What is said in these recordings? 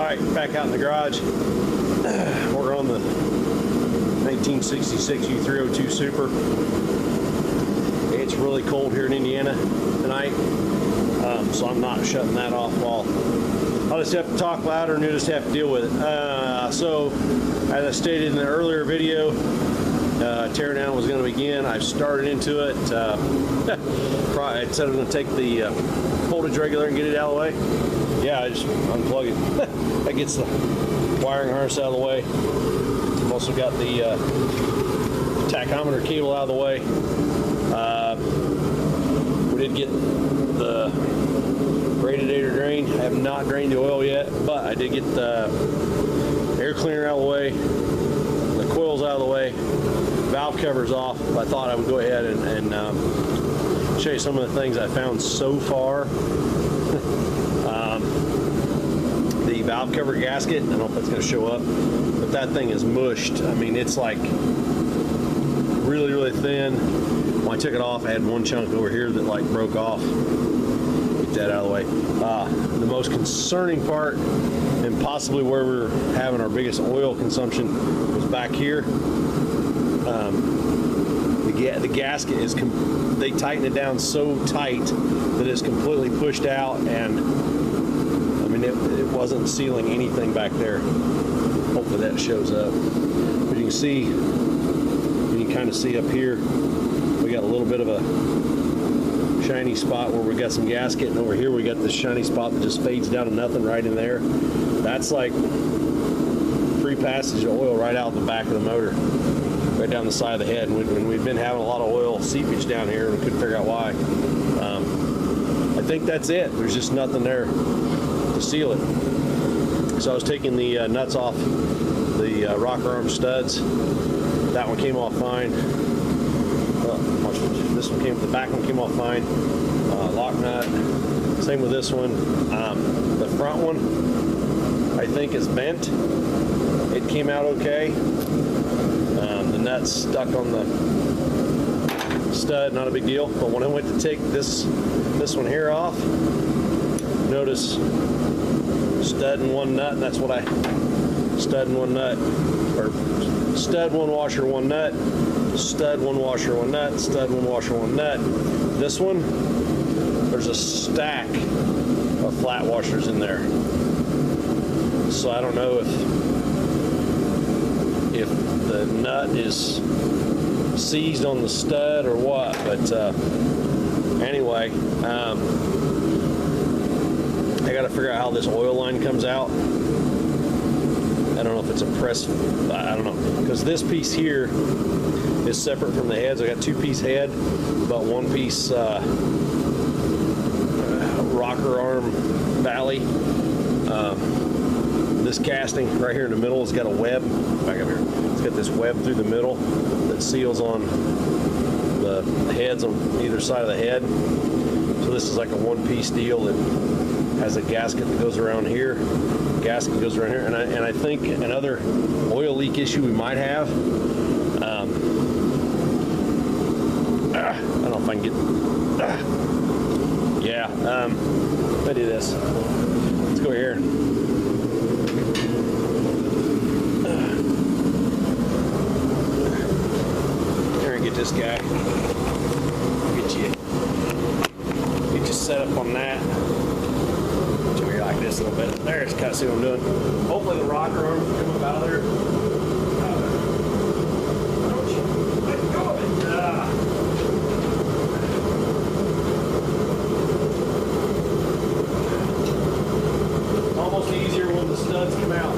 Alright, back out in the garage. We're on the 1966 U302 Super. It's really cold here in Indiana tonight, so I'm not shutting that off while I'll just have to talk louder and you'll just have to deal with it. So, as I stated in the earlier video, teardown was going to begin. I've started into it. I said I'm going to take the voltage regulator and get it out of the way. Yeah, I just unplug it. That gets the wiring harness out of the way. I've also got the tachometer cable out of the way. We did get the radiator drain. I have not drained the oil yet, but I did get the air cleaner out of the way, the coils out of the way, valve covers off. I thought I would go ahead and show you some of the things I found so far. The valve cover gasket, I don't know if that's going to show up, but that thing is mushed. I mean, it's like really, really thin. When I took it off, I had one chunk over here that like broke off. Get that out of the way. The most concerning part, and possibly where we're having our biggest oil consumption, was back here. The gasket is, they tighten it down so tight that it's completely pushed out, and I mean, it wasn't sealing anything back there. Hopefully that shows up. But you can see, you can kind of see up here, we got a little bit of a shiny spot where we got some gasket, and over here we got this shiny spot that just fades down to nothing right in there. That's like free passage of oil right out the back of the motor, right down the side of the head. And we've been having a lot of oil seepage down here, and we couldn't figure out why. I think that's it. There's just nothing there to seal it. So I was taking the nuts off the rocker arm studs. That one came off fine. This one the back one came off fine. Lock nut. Same with this one. The front one, I think, is bent. It came out okay. The nut's stuck on the stud, not a big deal. But when I went to take this one here off, notice stud and one nut, and that's what I stud and one nut, or stud, one washer, one nut, stud, one washer, one nut, stud, one washer, one nut. This one, there's a stack of flat washers in there. So I don't know if the nut is seized on the stud or what, but anyway, I got to figure out how this oil line comes out. I don't know if it's a press, I don't know, because this piece here is separate from the heads. I got two-piece head, but one-piece rocker arm valley. This casting right here in the middle has got a web. Back up here. It's got this web through the middle that seals on the heads on either side of the head. So this is like a one-piece deal that has a gasket that goes around here. Gasket goes around here, and I think another oil leak issue we might have. I don't know if I can get. Yeah. Let me do this. Let's go here. Get this guy, get you set up on that. Come here like this a little bit. There, it's kind of see what I'm doing. Hopefully the rocker arm will come up out of there. Let go of it. Almost easier when the studs come out.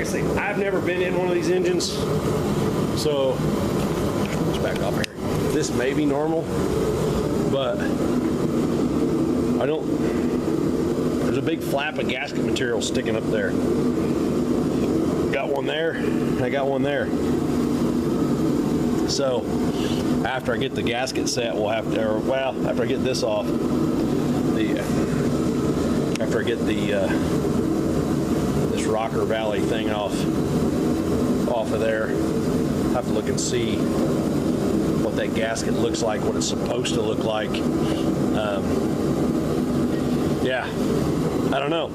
I say, I've never been in one of these engines, so let's back off here. This may be normal, but I don't. There's a big flap of gasket material sticking up there. Got one there, and I got one there. So after I get the gasket set, we'll have to, well, after I get this off, after I get this rocker valley thing off of there, I have to look and see what that gasket looks like, what it's supposed to look like. Yeah, I don't know.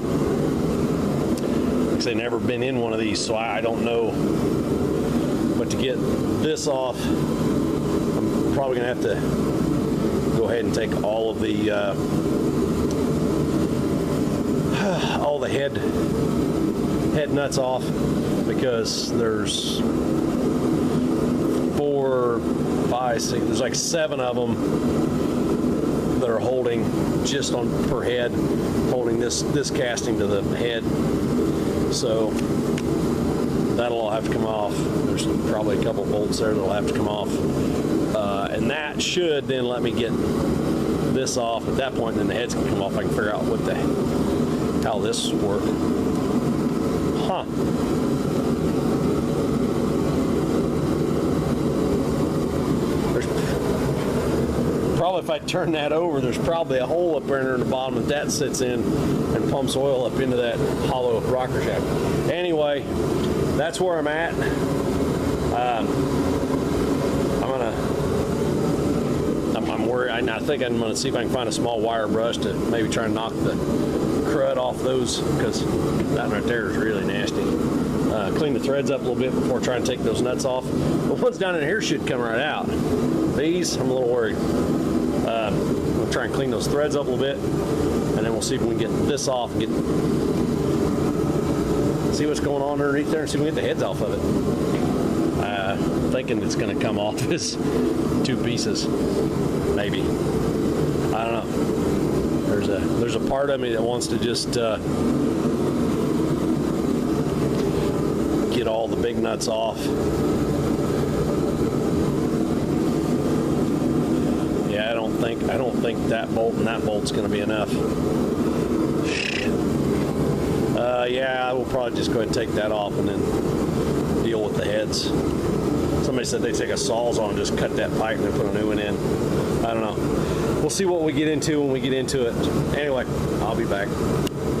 Like I say, never been in one of these, so I don't know. But to get this off, I'm probably gonna have to go ahead and take all of the head nuts off, because there's 4, 5, 6, there's like 7 of them that are holding just on per head, holding this casting to the head. So that'll all have to come off. There's probably a couple bolts there that'll have to come off, and that should then let me get this off. At that point, then the heads can come off. I can figure out how this works. Huh. Probably if I turn that over, there's probably a hole up there in the bottom that sits in and pumps oil up into that hollow rocker shaft. Anyway, that's where I'm at. I'm worried. I think I'm gonna see if I can find a small wire brush to maybe try and knock the crud off those, because that right there is really nasty. Clean the threads up a little bit before trying to take those nuts off. The ones down in here should come right out. These, I'm a little worried. We'll try and clean those threads up a little bit, and then we'll see if we can get this off and see what's going on underneath there, and see if we can get the heads off of it. I'm thinking it's going to come off as 2 pieces, maybe. I don't know. There's a part of me that wants to just get all the big nuts off. Yeah, I don't think that bolt and that bolt's going to be enough. Yeah, we'll probably just go ahead and take that off and then deal with the heads. Somebody said they take a sawzall and just cut that pipe and then put a new one in. I don't know. We'll see what we get into when we get into it. Anyway, I'll be back.